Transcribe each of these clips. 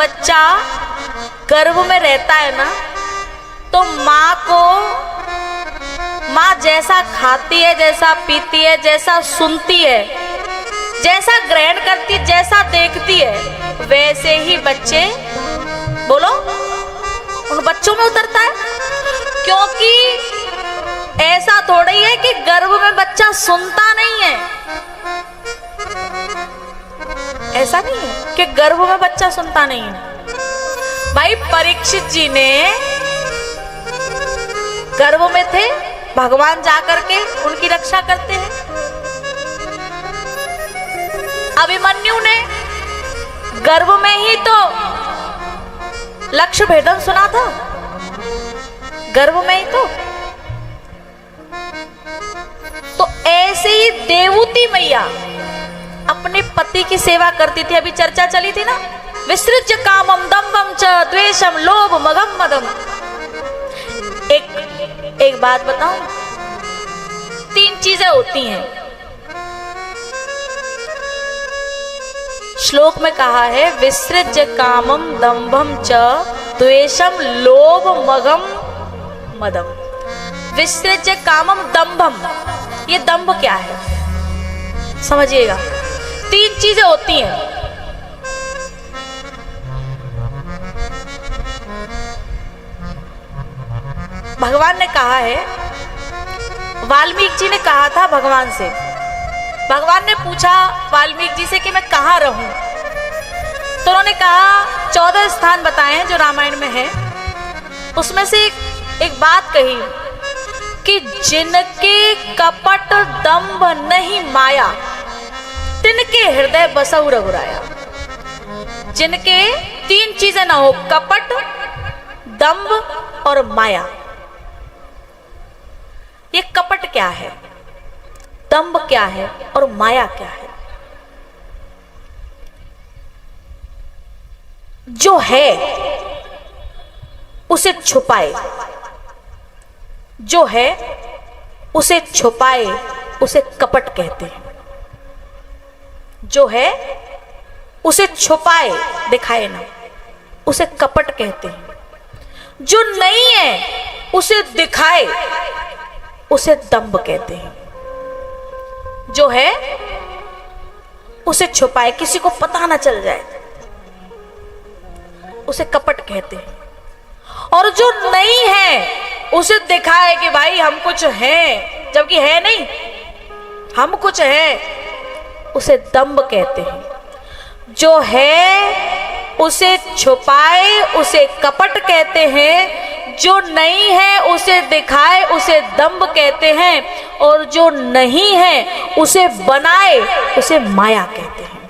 बच्चा गर्भ में रहता है ना, तो माँ जैसा खाती है, जैसा पीती है, जैसा सुनती है, जैसा ग्रहण करती है, जैसा देखती है, वैसे ही बच्चे, बोलो, उन बच्चों में उतरता है। क्योंकि ऐसा थोड़ा ही है कि गर्भ में बच्चा सुनता नहीं है, ऐसा नहीं है कि गर्भ में बच्चा सुनता नहीं है। भाई परीक्षित जी ने गर्भ में थे, भगवान जाकर के उनकी रक्षा करते हैं। अभिमन्यु ने गर्भ में ही तो लक्ष्य भेदन सुना था, गर्भ में ही तो ऐसे ही देवूती मैया अपने पति की सेवा करती थी। अभी चर्चा चली थी ना, विसृज्य कामम दम्भम च द्वेषम लोभ मगम मदम। एक बात बताऊं, 3 चीजें होती हैं। श्लोक में कहा है विसृज्य कामम दम्भम च द्वेषम लोभ मगम मदम। विसृज्य कामम दम्भम, ये दम्भ क्या है समझिएगा। 3 चीजें होती हैं। भगवान ने कहा है, वाल्मीकि जी ने कहा था भगवान से, भगवान ने पूछा वाल्मीकि जी से कि मैं कहाँ रहूं, तो उन्होंने कहा 14 स्थान बताए हैं जो रामायण में है। उसमें से एक बात कही कि जिनके कपट दंभ नहीं माया, तिनके हृदय बसऊ रघुराया। जिनके 3 चीजें ना हो, कपट, दंभ और माया। ये कपट क्या है, दंभ क्या है और माया क्या है? जो है उसे छुपाए, जो है उसे छुपाए, उसे कपट कहते हैं। जो है उसे छुपाए, दिखाए ना, उसे कपट कहते हैं। जो नहीं है उसे दिखाए, उसे दंभ कहते हैं। जो है उसे छुपाए, किसी को पता ना चल जाए, उसे कपट कहते हैं। और जो नहीं है उसे दिखाए कि भाई हम कुछ हैं, जबकि है नहीं, हम कुछ हैं, उसे दंभ कहते हैं। जो है उसे छुपाए, उसे कपट कहते हैं। जो नहीं है उसे दिखाए, उसे दंभ कहते हैं। और जो नहीं है उसे बनाए, उसे माया कहते हैं।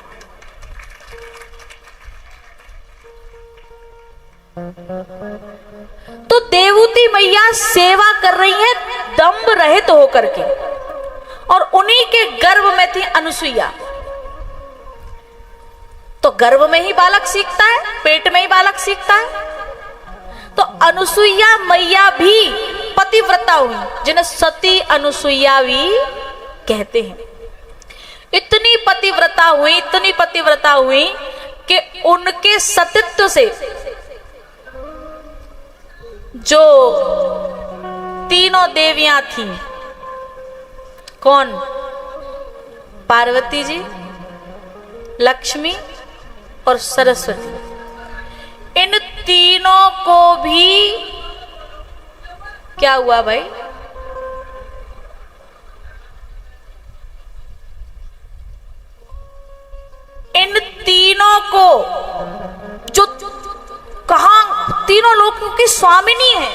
तो देवूती मैया सेवा कर रही है दंभ रहित होकर के, और उन्हीं के गर्भ में थी अनुसुईया। तो गर्भ में ही बालक सीखता है, पेट में ही बालक सीखता है। तो अनुसुईया मैया भी पतिव्रता हुई, जिन्हें सती अनुसुईया भी कहते हैं। इतनी पतिव्रता हुई, इतनी पतिव्रता हुई कि उनके सतीत्व से जो 3 देवियां थीं, कौन? पार्वती जी, लक्ष्मी और सरस्वती। इन तीनों को भी क्या हुआ भाई? इन तीनों को, जो कहां तीनों लोगों की स्वामिनी है,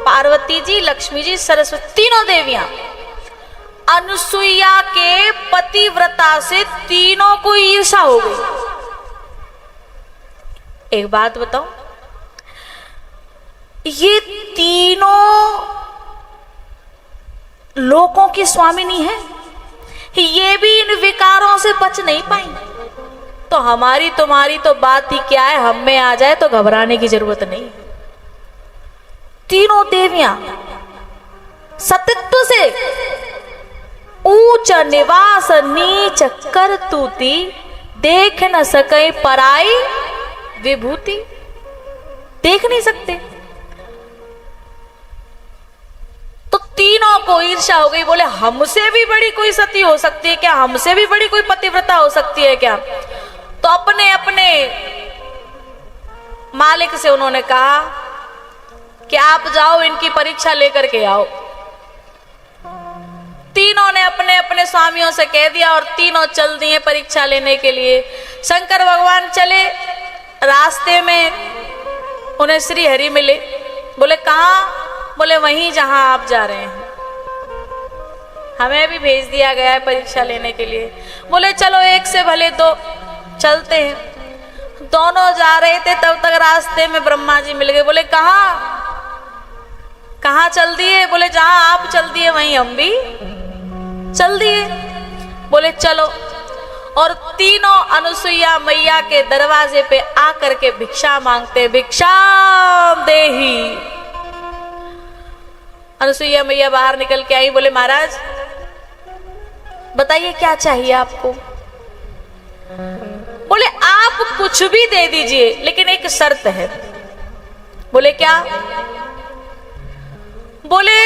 पार्वती जी, लक्ष्मी जी, सरस्वती, तीनों देवियां, अनुसुईया के पतिव्रता से तीनों को ईर्ष्या हो गई। एक बात बताओ, ये तीनों लोगों की स्वामिनी है, ये भी इन विकारों से बच नहीं पाई। तो हमारी तुम्हारी तो बात ही क्या है, हम में आ जाए तो घबराने की जरूरत नहीं। तीनों देवियां सतीत्व से ऊंच निवास नीच कर तूती, देख न सके पराई विभूति देख नहीं सकते। तो तीनों को ईर्ष्या हो गई, बोले हमसे भी बड़ी कोई सती हो सकती है क्या, हमसे भी बड़ी कोई पतिव्रता हो सकती है क्या। तो अपने अपने मालिक से उन्होंने कहा कि आप जाओ इनकी परीक्षा लेकर के आओ। तीनों ने अपने अपने स्वामियों से कह दिया और तीनों चल दिए परीक्षा लेने के लिए। शंकर भगवान चले, रास्ते में उन्हें श्री हरि मिले। बोले कहाँ? बोले वहीं जहां आप जा रहे हैं, हमें भी भेज दिया गया है परीक्षा लेने के लिए। बोले चलो एक से भले दो, चलते हैं। दोनों जा रहे थे, तब तक रास्ते में ब्रह्मा जी मिल गए। बोले कहाँ कहाँ चल दिए? बोले जहां आप चल दिए वहीं हम भी चल दिए। बोले चलो। और तीनों अनुसुईया मैया के दरवाजे पे आकर के भिक्षा मांगते, भिक्षा देही। अनुसुईया मैया बाहर निकल के आई, बोले महाराज बताइए क्या चाहिए आपको। बोले आप कुछ भी दे दीजिए, लेकिन एक शर्त है। बोले क्या? बोले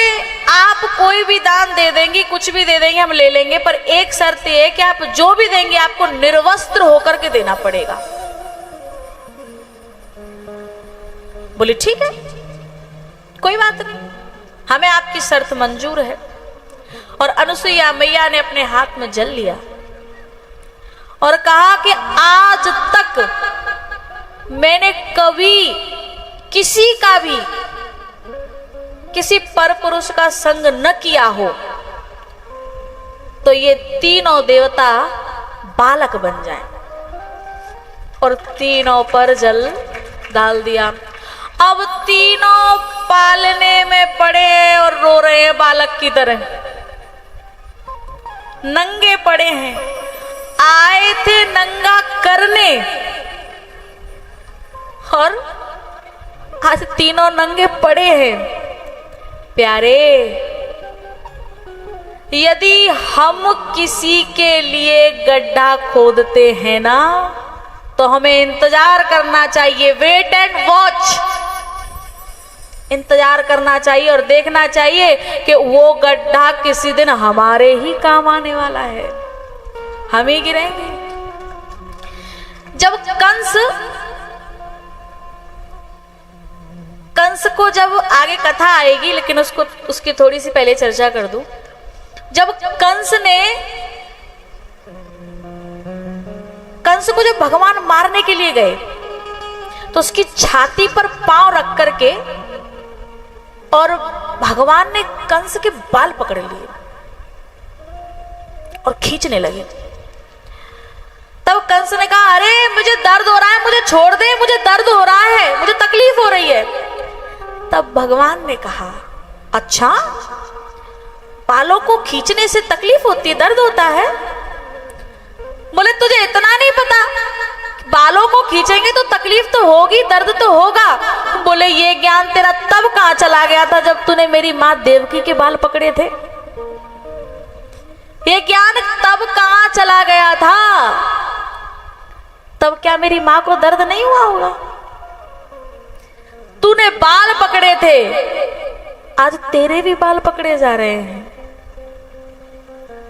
आप कोई भी दान दे देंगी, कुछ भी दे देंगे, हम ले लेंगे, पर एक शर्त ये है कि आप जो भी देंगे आपको निर्वस्त्र होकर के देना पड़ेगा। बोले ठीक है, कोई बात नहीं, हमें आपकी शर्त मंजूर है। और अनुसुईया मैया ने अपने हाथ में जल लिया और कहा कि आज तक मैंने कभी किसी का भी, किसी पर पुरुष का संग न किया हो, तो ये तीनों देवता बालक बन जाएं। और तीनों पर जल डाल दिया। अब तीनों पालने में पड़े और रो रहे हैं बालक की तरह, नंगे पड़े हैं। आए थे नंगा करने और आज तीनों नंगे पड़े हैं। प्यारे, यदि हम किसी के लिए गड्ढा खोदते हैं ना, तो हमें इंतजार करना चाहिए, वेट एंड वॉच, इंतजार करना चाहिए और देखना चाहिए कि वो गड्ढा किसी दिन हमारे ही काम आने वाला है, हम ही गिरेंगे। जब कंस को, जब आगे कथा आएगी, लेकिन उसकी थोड़ी सी पहले चर्चा कर दूं। जब कंस को जब भगवान मारने के लिए गए, तो उसकी छाती पर पांव रख करके और भगवान ने कंस के बाल पकड़ लिए और खींचने लगे। तब कंस ने कहा अरे मुझे दर्द हो रहा है, मुझे छोड़ दे, मुझे दर्द हो रहा है, मुझे तकलीफ हो रही है। तब भगवान ने कहा अच्छा, बालों को खींचने से तकलीफ होती है, दर्द होता है? बोले तुझे इतना नहीं पता, बालों को खींचेंगे तो तकलीफ तो होगी, दर्द तो होगा। बोले ये ज्ञान तेरा तब कहां चला गया था जब तूने मेरी मां देवकी के बाल पकड़े थे। ये ज्ञान तब कहां चला गया था? तब क्या मेरी मां को दर्द नहीं हुआ होगा? तूने बाल पकड़े थे, आज तेरे भी बाल पकड़े जा रहे हैं।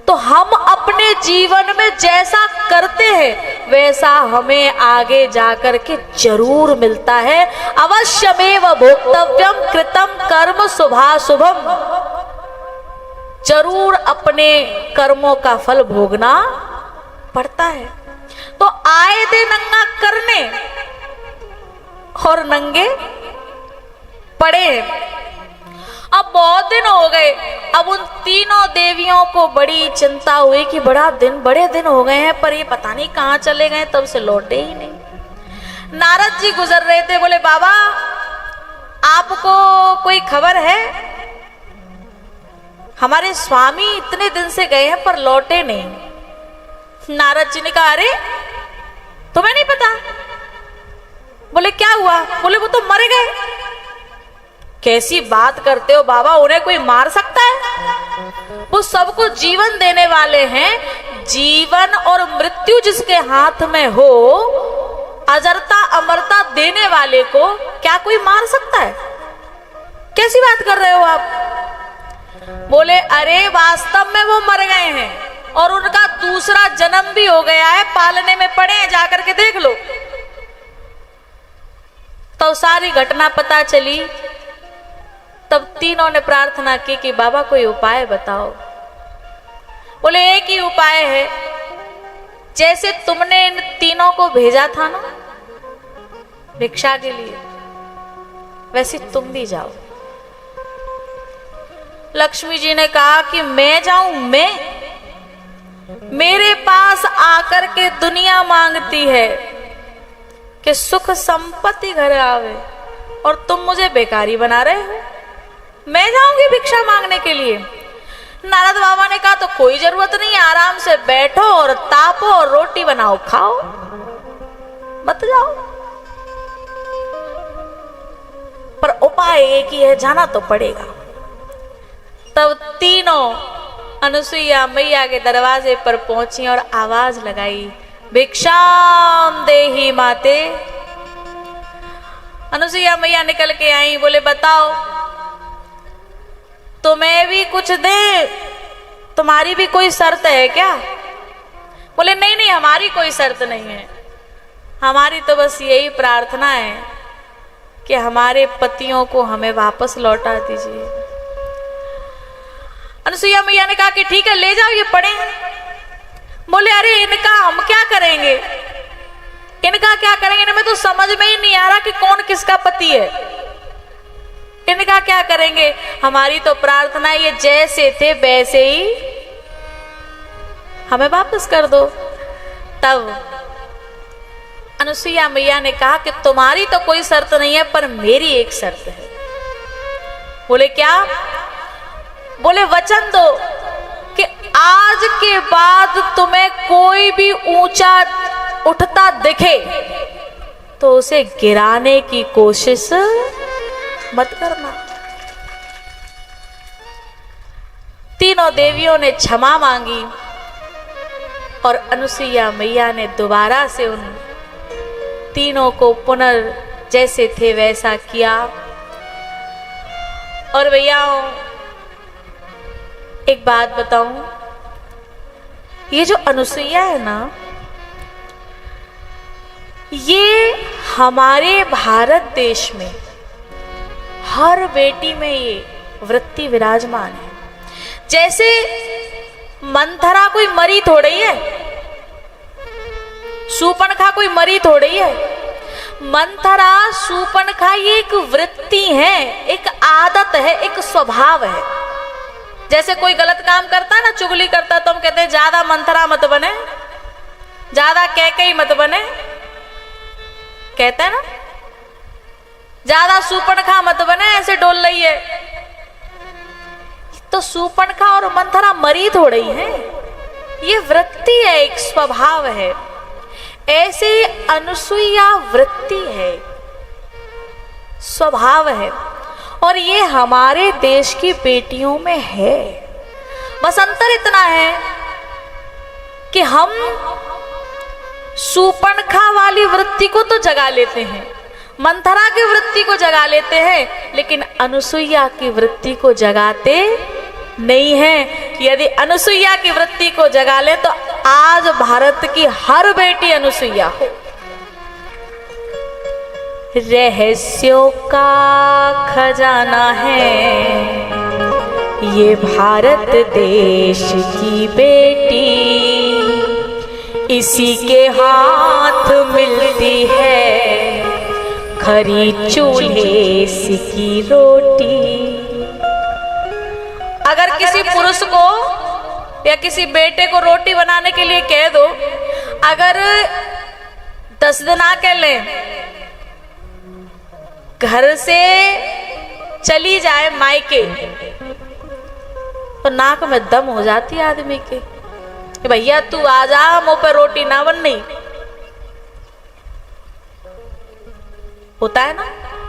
तो हम अपने जीवन में जैसा करते हैं वैसा हमें आगे जाकर के जरूर मिलता है। अवश्यमेव भोक्तव्यम कृतम कर्म शुभाशुभम, जरूर अपने कर्मों का फल भोगना पड़ता है। तो आए थे नंगा करने और नंगे पड़े। अब बहुत दिन हो गए, अब उन तीनों देवियों को बड़ी चिंता हुई कि बड़े दिन हो गए हैं, पर ये पता नहीं कहाँ चले गए, तब से लौटे ही नहीं। नारद जी गुजर रहे थे, बोले बाबा आपको कोई खबर है? हमारे स्वामी इतने दिन से गए हैं पर लौटे नहीं। नारद जी ने कहा अरे तुम्हें नहीं पता? बोले क्या हुआ? बोले वो तो मर गए। कैसी बात करते हो बाबा, उन्हें कोई मार सकता है? वो सबको जीवन देने वाले हैं। जीवन और मृत्यु जिसके हाथ में हो, अजरता अमरता देने वाले को क्या कोई मार सकता है? कैसी बात कर रहे हो आप? बोले अरे वास्तव में वो मर गए हैं और उनका दूसरा जन्म भी हो गया है, पालने में पड़े हैं, जाकर के देख लो। तो सारी घटना पता चली। तब तीनों ने प्रार्थना की कि बाबा कोई उपाय बताओ। बोले एक ही उपाय है, जैसे तुमने इन तीनों को भेजा था ना भिक्षा के लिए, वैसे तुम भी जाओ। लक्ष्मी जी ने कहा कि मैं जाऊं? मेरे पास आकर के दुनिया मांगती है कि सुख संपत्ति घर आवे और तुम मुझे बेकारी बना रहे हो। मैं जाऊंगी भिक्षा मांगने के लिए? नारद बाबा ने कहा तो कोई जरूरत नहीं, आराम से बैठो और तापो और रोटी बनाओ खाओ, मत जाओ। पर उपाय एक ही है, जाना तो पड़ेगा। तब तीनों अनुसुईया मैया के दरवाजे पर पहुंची और आवाज लगाई, भिक्षाम देहि माते। अनुसुईया मैया निकल के आई। बोले बताओ तुम्हें भी कुछ दे, तुम्हारी भी कोई शर्त है क्या? बोले नहीं नहीं, हमारी कोई शर्त नहीं है, हमारी तो बस यही प्रार्थना है कि हमारे पतियों को हमें वापस लौटा दीजिए। अनुसुईया मैया ने कहा कि ठीक है ले जाओ, ये पड़े हैं। बोले अरे इनका हम क्या करेंगे, इनका क्या करेंगे? इनमें तो समझ में ही नहीं आ रहा कि कौन किसका पति है, इनका क्या करेंगे? हमारी तो प्रार्थना ये जैसे थे वैसे ही हमें वापस कर दो। तब अनुसुईया मैया ने कहा कि तुम्हारी तो कोई शर्त नहीं है, पर मेरी एक शर्त है। बोले क्या? बोले वचन दो कि आज के बाद तुम्हें कोई भी ऊंचा उठता दिखे तो उसे गिराने की कोशिश मत करना। तीनों देवियों ने क्षमा मांगी और अनुसुईया मैया ने दोबारा से उन तीनों को पुनर् जैसे थे वैसा किया। और भैया एक बात बताऊं, ये जो अनुसुईया है ना, ये हमारे भारत देश में हर बेटी में ये वृत्ति विराजमान है। जैसे मंथरा कोई मरी थोड़ी है, शूर्पणखा कोई मरी थोड़ी है। मंथरा शूर्पणखा ये एक वृत्ति है, एक आदत है, एक स्वभाव है। जैसे कोई गलत काम करता है ना, चुगली करता है, तो हम कहते हैं ज्यादा मंथरा मत बने, ज्यादा कैकई मत बने, कहते हैं ना, ज्यादा शूर्पणखा मत बने, ऐसे डोल रही है। तो शूर्पणखा और मंथरा मरी थोड़ी है, ये वृत्ति है, एक स्वभाव है। ऐसे ही अनुसुईया वृत्ति है, स्वभाव है, और ये हमारे देश की बेटियों में है। बस अंतर इतना है कि हम शूर्पणखा वाली वृत्ति को तो जगा लेते हैं, मंथरा की वृत्ति को जगा लेते हैं, लेकिन अनुसुईया की वृत्ति को जगाते नहीं है। यदि अनुसुईया की वृत्ति को जगा ले तो आज भारत की हर बेटी अनुसुईया हो। रहस्यों का खजाना है ये भारत देश की बेटी, इसी के हाथ मिलती है खरी चूल्हे की रोटी। अगर किसी पुरुष को या किसी बेटे को रोटी बनाने के लिए कह दो, अगर 10 दिन आके ले, घर से चली जाए मायके, तो नाक में दम हो जाती है आदमी के कि भैया तू आ जा, मुंह पे रोटी ना बननी, होता है ना।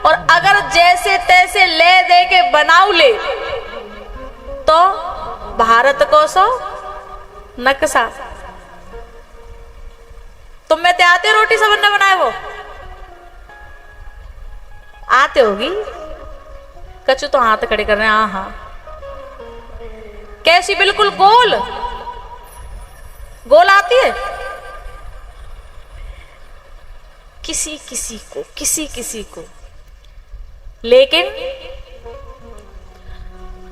और अगर जैसे तैसे ले दे के बनाऊ ले तो भारत को सो नक्शा। तुम में ते आते रोटी सबने बनाए वो आते होगी। कछु तो हाथ खड़े कर रहे हैं। हाँ, कैसी? बिल्कुल गोल गोल आती है। किसी किसी को लेकिन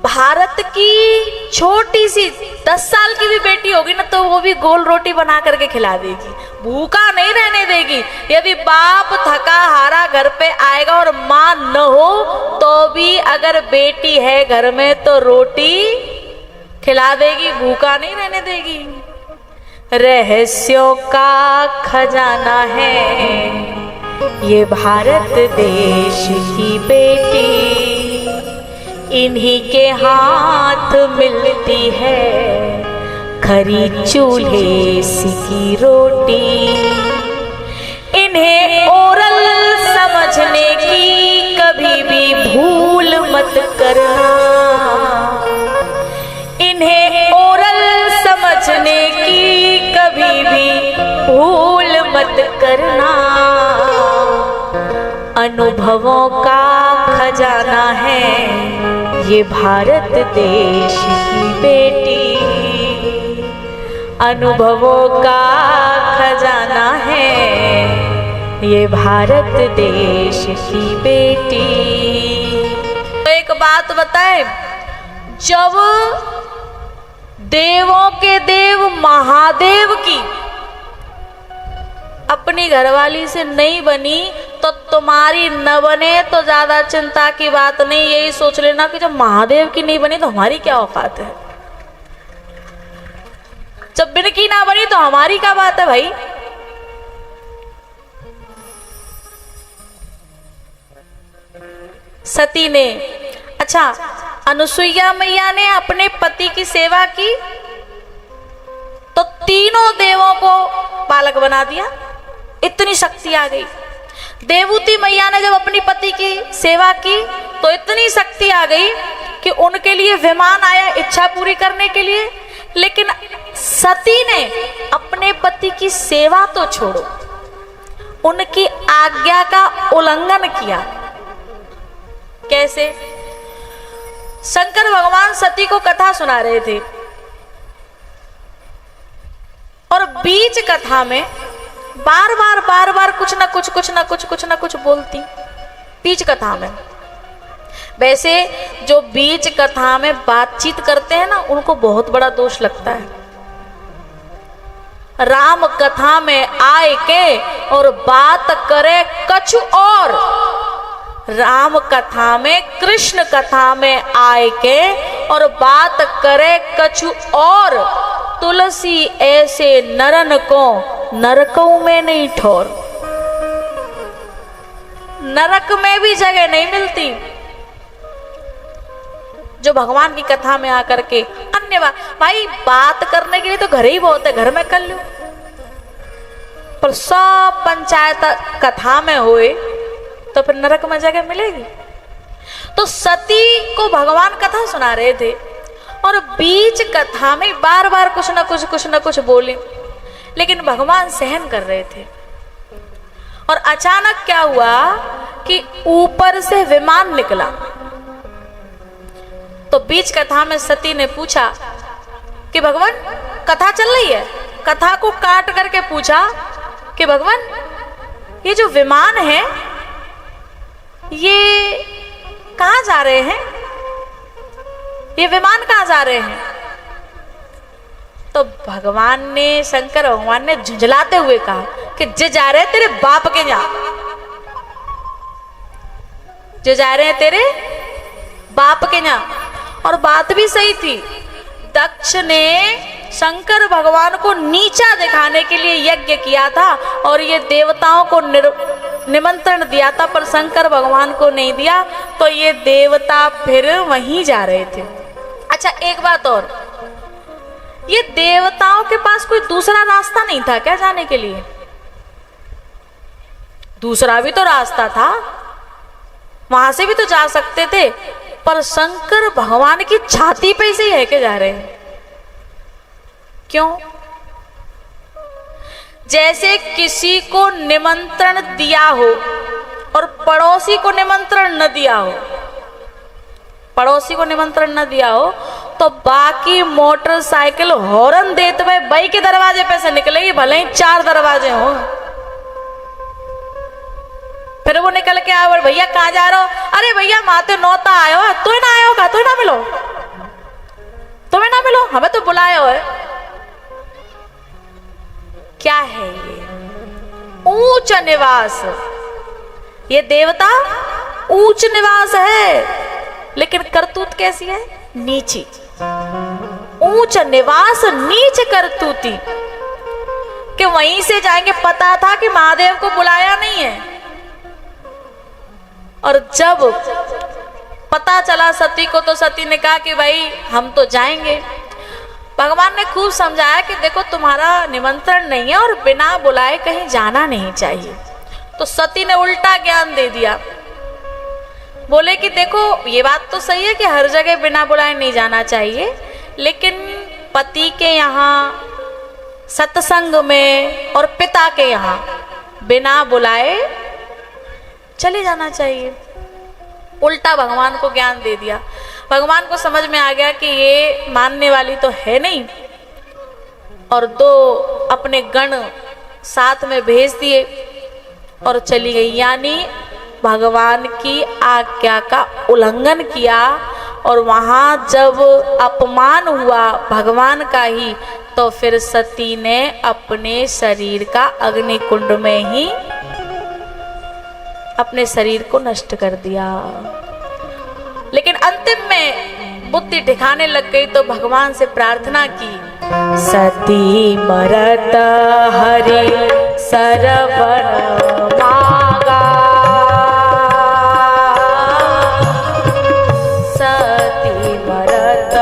भारत की छोटी सी 10 साल की भी बेटी होगी ना, तो वो भी गोल रोटी बना करके खिला देगी, भूखा नहीं रहने देगी। यदि बाप थका हारा घर पे आएगा और मां न हो तो भी अगर बेटी है घर में तो रोटी खिला देगी, भूखा नहीं रहने देगी। रहस्यों का खजाना है ये भारत देश की बेटी, इन्हीं के हाथ मिलती है खरी चूल्हे की रोटी। इन्हें ओरल समझने की कभी भी भूल मत करना, इन्हें ओरल समझने की कभी भी भूल मत करना। अनुभवों का खजाना है ये भारत देश की बेटी, अनुभवों का खजाना है ये भारत देश की बेटी। तो एक बात बताए, जब देवों के देव महादेव की अपनी घरवाली से नहीं बनी तो तुम्हारी न बने तो ज्यादा चिंता की बात नहीं। यही सोच लेना कि जब महादेव की नहीं बनी तो हमारी क्या औकात है, जब बिन की ना बनी तो हमारी क्या बात है भाई। सती ने, अच्छा, अनुसुईया मैया ने अपने पति की सेवा की तो तीनों देवों को बालक बना दिया, इतनी शक्ति आ गई। देवूती मैया ने जब अपनी पति की सेवा की तो इतनी शक्ति आ गई कि उनके लिए विमान आया इच्छा पूरी करने के लिए। लेकिन सती ने अपने पति की सेवा तो छोड़ो, उनकी आज्ञा का उल्लंघन किया। कैसे? शंकर भगवान सती को कथा सुना रहे थे और बीच कथा में बार बार कुछ ना कुछ बोलती बीच कथा में। वैसे जो बीच कथा में बातचीत करते हैं ना, उनको बहुत बड़ा दोष लगता है। राम कथा में आए के और बात करे कछु और, राम कथा में, कृष्ण कथा में आए के और बात करे कछु और। तुलसी ऐसे नरन को नरकों में नहीं ठोर, नरक में भी जगह नहीं मिलती। जो भगवान की कथा में आकर के अन्य भाई बात करने के लिए तो घर ही बहुत है, घर में कर लो, पर सब पंचायत कथा में होए तो फिर नरक में जगह मिलेगी। तो सती को भगवान कथा सुना रहे थे और बीच कथा में बार कुछ ना कुछ बोले, लेकिन भगवान सहन कर रहे थे। और अचानक क्या हुआ कि ऊपर से विमान निकला। तो बीच कथा में सती ने पूछा कि भगवान कथा चल रही है, कथा को काट करके पूछा कि भगवान ये जो विमान है ये कहाँ जा रहे हैं, ये विमान कहाँ जा रहे हैं? तो भगवान ने, शंकर भगवान ने झुंझलाते हुए कहा कि जे जा रहे हैं तेरे बाप के यहाँ, जो जा रहे हैं तेरे बाप के यहाँ। और बात भी सही थी। दक्ष ने शंकर भगवान को नीचा दिखाने के लिए यज्ञ किया था और ये देवताओं को निमंत्रण दिया था, पर शंकर भगवान को नहीं दिया, तो ये देवता फिर वहीं जा रहे थे। अच्छा, एक बात और, ये देवताओं के पास कोई दूसरा रास्ता नहीं था क्या जाने के लिए? दूसरा भी तो रास्ता था, वहां से भी तो जा सकते थे, पर शंकर भगवान की छाती पे से ही है के जा रहे हैं। क्यों? जैसे किसी को निमंत्रण दिया हो और पड़ोसी को निमंत्रण न दिया हो, पड़ोसी को निमंत्रण न दिया हो, तो बाकी मोटरसाइकिल हॉर्न देते हुए बई के दरवाजे पे से निकलेगी, भले ही 4 दरवाजे हो। फिर वो निकल के आया, बोले भैया कहाँ जा रहे हो? अरे भैया माते नौता आयो, तू ना आयो का, तू ना मिलो, तुम्हें ना मिलो, हमें तो बुलाया हो। क्या है ये? ऊंच निवास। ये देवता ऊंच निवास है, लेकिन करतूत कैसी है? नीची। ऊंच निवास नीच करतूती, कि वहीं से जाएंगे। पता था कि महादेव को बुलाया नहीं है, और जब पता चला सती को, तो सती ने कहा कि भाई हम तो जाएंगे। भगवान ने खूब समझाया कि देखो तुम्हारा निमंत्रण नहीं है और बिना बुलाए कहीं जाना नहीं चाहिए। तो सती ने उल्टा ज्ञान दे दिया, बोले कि देखो ये बात तो सही है कि हर जगह बिना बुलाए नहीं जाना चाहिए, लेकिन पति के यहाँ सत्संग में और पिता के यहाँ बिना बुलाए चले जाना चाहिए। उल्टा भगवान को ज्ञान दे दिया। भगवान को समझ में आ गया कि ये मानने वाली तो है नहीं, और 2 अपने गण साथ में भेज दिए और चली गई। यानी भगवान की आज्ञा का उल्लंघन किया, और वहां जब अपमान हुआ भगवान का ही, तो फिर सती ने अपने शरीर का अग्निकुंड में ही अपने शरीर को नष्ट कर दिया। लेकिन अंतिम में बुद्धि ठिकाने लग गई, तो भगवान से प्रार्थना की, सती मरत हरि सरवन मागा, सती मरत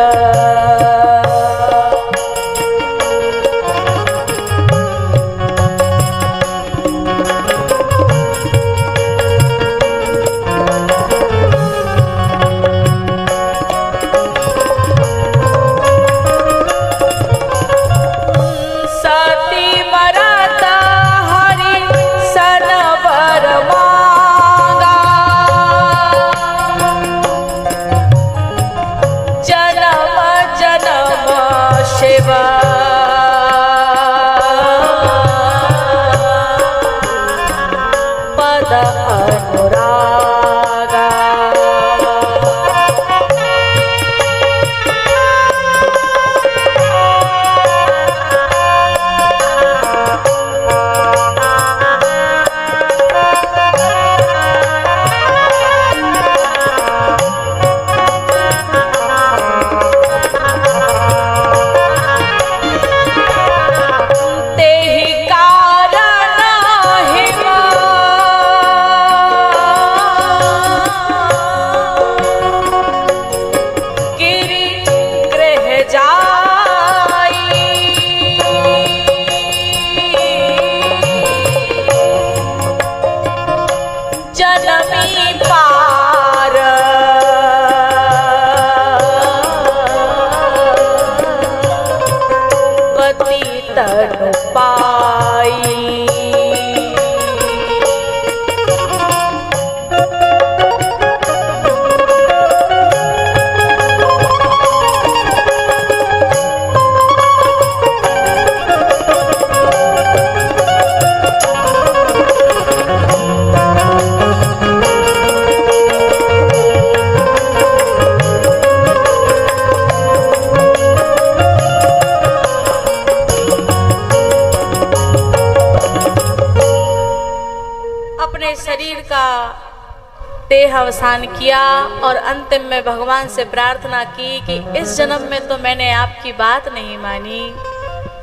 देह अवसान किया, और अंतिम में भगवान से प्रार्थना की कि इस जन्म में तो मैंने आपकी बात नहीं मानी,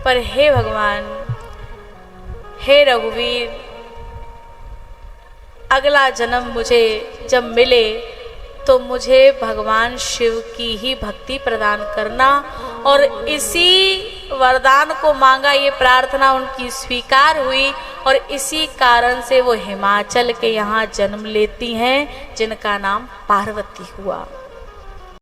पर हे भगवान, हे रघुवीर, अगला जन्म मुझे जब मिले तो मुझे भगवान शिव की ही भक्ति प्रदान करना। और इसी वरदान को मांगा, ये प्रार्थना उनकी स्वीकार हुई, और इसी कारण से वो हिमाचल के यहाँ जन्म लेती हैं, जिनका नाम पार्वती हुआ।